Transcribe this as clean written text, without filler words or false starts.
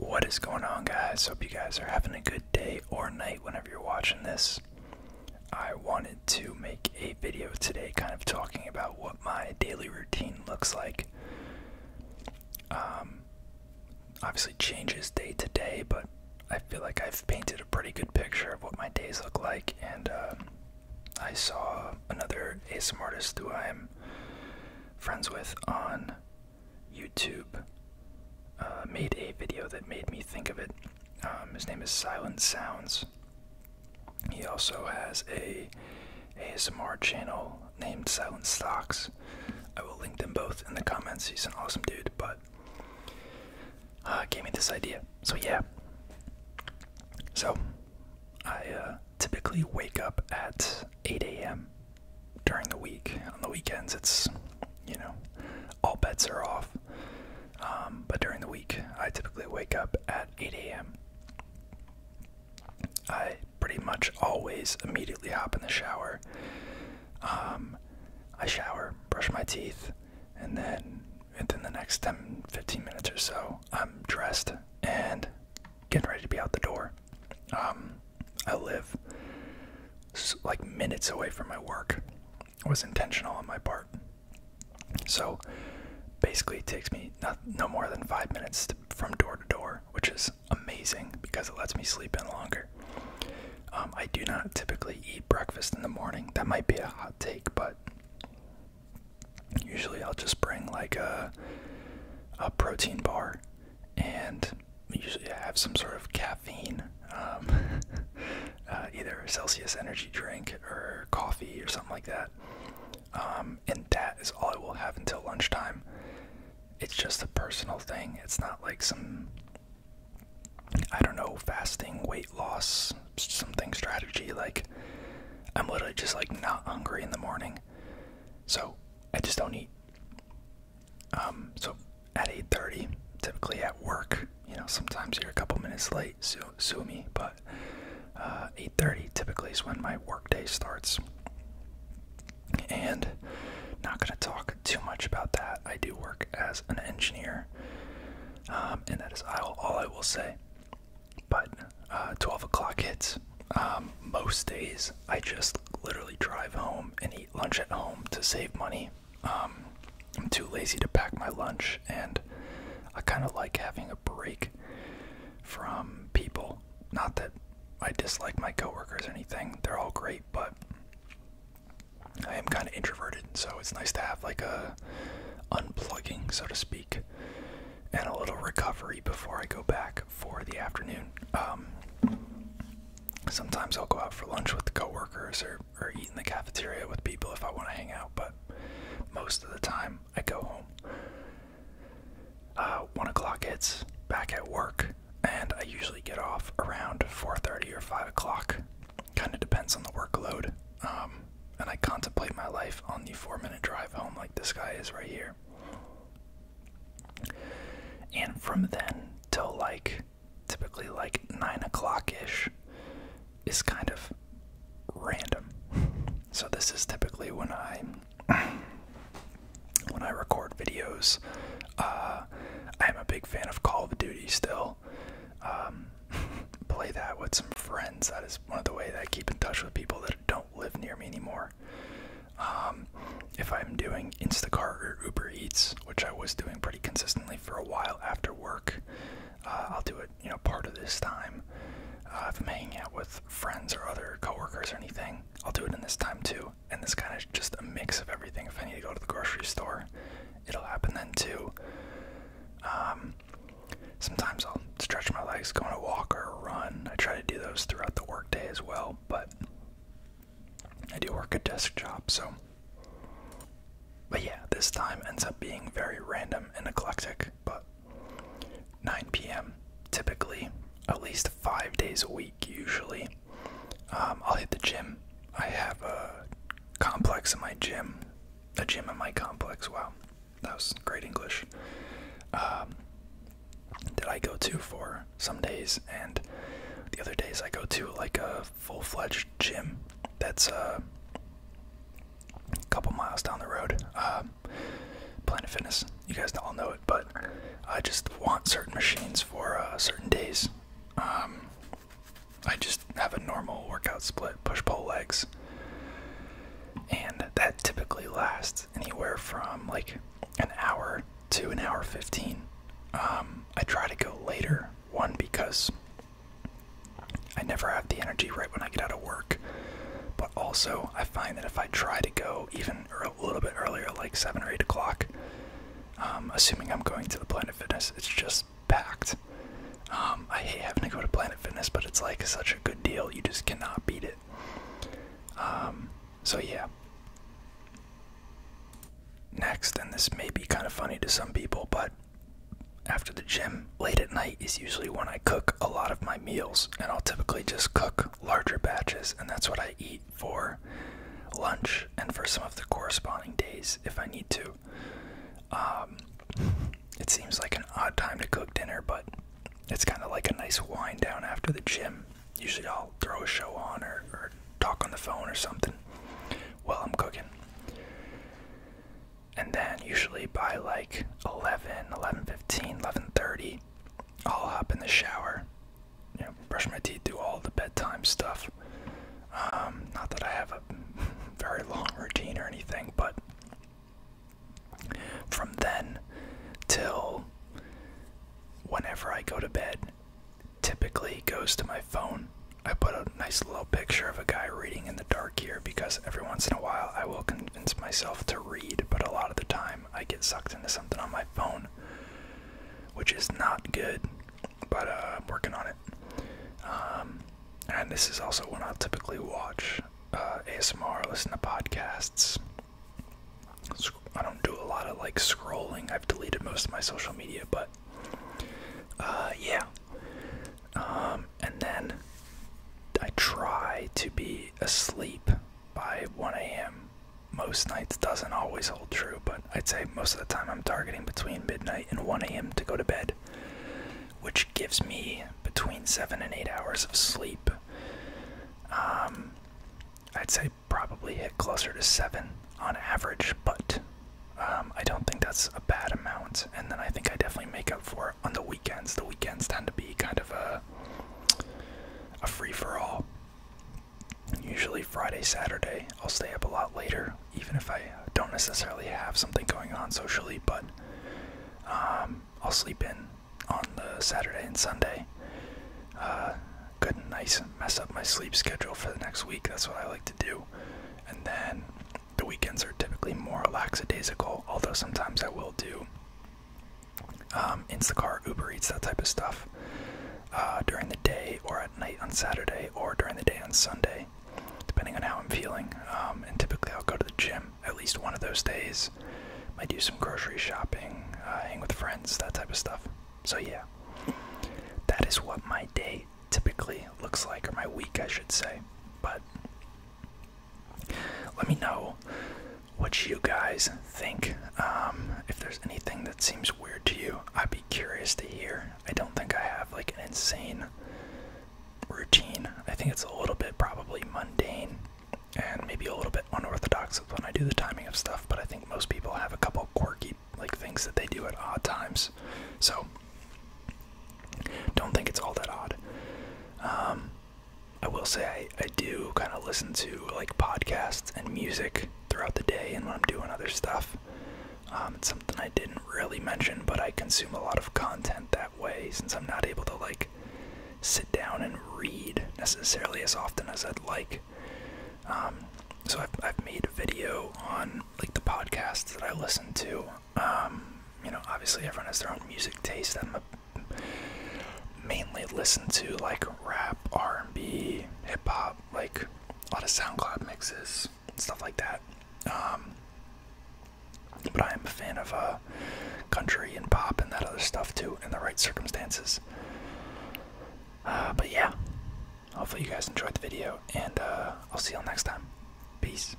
What is going on, guys? Hope you guys are having a good day or night whenever you're watching this. I wanted to make a video today kind of talking about what my daily routine looks like. Obviously changes day to day, but I feel like I've painted a pretty good picture of what my days look like, and I saw another ASMR artist who I am friends with on YouTube made a video that made me think of it. His name is Silent Sounds. He also has a ASMR channel named Silent Stocks. I will link them both in the comments. He's an awesome dude, but gave me this idea. So yeah. So I typically wake up at 8 a.m. during the week. On the weekends, it's, all bets are off. But during the week, I typically wake up at 8 a.m. I pretty much always immediately hop in the shower. I shower, brush my teeth, and then within the next 10-15 minutes or so, I'm dressed and getting ready to be out the door. I live like minutes away from my work. It was intentional on my part. So basically it takes me no more than 5 minutes from door to door, which is amazing because it lets me sleep in longer. I do not typically eat breakfast in the morning. That might be a hot take, but usually I'll just bring like a protein bar, and usually I have some sort of caffeine, either a Celsius energy drink or coffee or something like that. And that is all I will have until lunchtime. It's just a personal thing. It's not like some, I don't know, fasting, weight loss, something strategy. Like, I'm literally just like not hungry in the morning, so I just don't eat. So at 8:30, typically at work, sometimes you're a couple minutes late, sue me, but 8:30 typically is when my work day starts. And not going to talk too much about that. I do work as an engineer, and that is all I will say. But 12 o'clock hits. Most days I just literally drive home and eat lunch at home to save money. I'm too lazy to pack my lunch, and I kind of like having a break from people. Not that I dislike my coworkers or anything. They're all great, but I am kind of introverted, so it's nice to have like a unplugging, so to speak, and a little recovery before I go back for the afternoon. Sometimes I'll go out for lunch with the coworkers or eat in the cafeteria with people if I want to hang out, but most of the time I go home. 1 o'clock hits, back at work, and I usually get off around 4:30 or 5 o'clock. Kind of depends on the workload. And I contemplate my life on the 4-minute drive home like this guy is right here. And from then till typically 9 o'clock-ish is kind of random. So this is typically when I record videos. I am a big fan of Call of Duty still. Play that with some friends. That is one of the ways I keep in touch with people that don't live near me anymore. If I'm doing Instacart or Uber Eats, which I was doing pretty consistently for a while after work, I'll do it, part of this time. If I'm hanging out with friends or other coworkers or anything, I'll do it in this time too. And this kind of just a mix of everything. If I need to go to the grocery store, it'll happen then too. Sometimes I'll stretch my legs, go on a walk or a run. I try to do those throughout the workday as well, but I do work a desk job, so. But yeah, this time ends up being very random and eclectic, but 9 p.m. typically, at least 5 days a week usually. I'll hit the gym. I have a complex in my gym. A gym in my complex, wow. That was great English. That I go to for some days, and the other days I go to like a full-fledged gym that's a couple miles down the road. Planet Fitness, you guys all know it, but I just want certain machines for certain energy right when I get out of work. But also, I find that if I try to go even a little bit earlier, like 7 or 8 o'clock, assuming I'm going to the Planet Fitness, it's just packed. I hate having to go to Planet Fitness, but it's like such a good deal, you just cannot beat it. So yeah. Next, and this may be kind of funny to some people, but after the gym, late at night is usually when I cook a lot of my meals, and I'll typically just cook larger batches, and that's what I eat for lunch and for some of the corresponding days if I need to. It seems like an odd time to cook dinner, but it's kind of like a nice wind down after the gym. Usually I'll throw a show on or talk on the phone or something while I'm cooking. And then usually by like 11:15, 11:30, I'll hop in the shower, brush my teeth, do all the bedtime stuff. Not that I have a very long routine or anything, but from then till whenever I go to bed, typically goes to my phone. I put a nice little picture of a guy reading in the dark here because every once in a while I will convince myself to read, but a lot of the time I get sucked into something on my phone, which is not good, but I'm working on it. And this is also when I'll typically watch ASMR, listen to podcasts. I don't do a lot of like scrolling. I've deleted most of my social media, but yeah. And then I try to be asleep by 1 a.m. Most nights. Doesn't always hold true, but I'd say most of the time I'm targeting between midnight and 1 a.m. to go to bed, which gives me between 7 and 8 hours of sleep. I'd say probably hit closer to 7 on average, but I don't think that's a bad amount. And then I think I definitely make up for it on the weekends. The weekends tend to be kind of a free-for-all. Usually Friday, Saturday, I'll stay up a lot later, even if I don't necessarily have something going on socially, but I'll sleep in on the Saturday and Sunday. Good and nice, mess up my sleep schedule for the next week. That's what I like to do. And then the weekends are typically more lackadaisical, although sometimes I will do Instacart, Uber Eats, that type of stuff during the day or at night on Saturday or during the day on Sunday, depending on how I'm feeling. And typically I'll go to the gym at least one of those days. Might do some grocery shopping, hang with friends, that type of stuff. So yeah, that is what my day typically looks like, or my week I should say. But let me know what you guys think. If there's anything that seems weird to you, I'd be curious to hear. I don't think I have like an insane routine. I think it's a little bit probably mundane and maybe a little bit unorthodox when I do the timing of stuff, but I think most people have a couple quirky like things that they do at odd times. So don't think it's all that odd. I will say I do kind of listen to like podcasts and music throughout the day and when I'm doing other stuff. It's something I didn't really mention, but I consume a lot of content that way since I'm not able to like sit down and read necessarily as often as I'd like. So I've made a video on like the podcasts that I listen to. Obviously everyone has their own music taste. I'm mainly listen to like rap, R&B, hip-hop, like a lot of SoundCloud mixes, stuff like that. But I am a fan of country and pop and that other stuff too, in the right circumstances. But yeah, hopefully you guys enjoyed the video, and I'll see you all next time. Peace.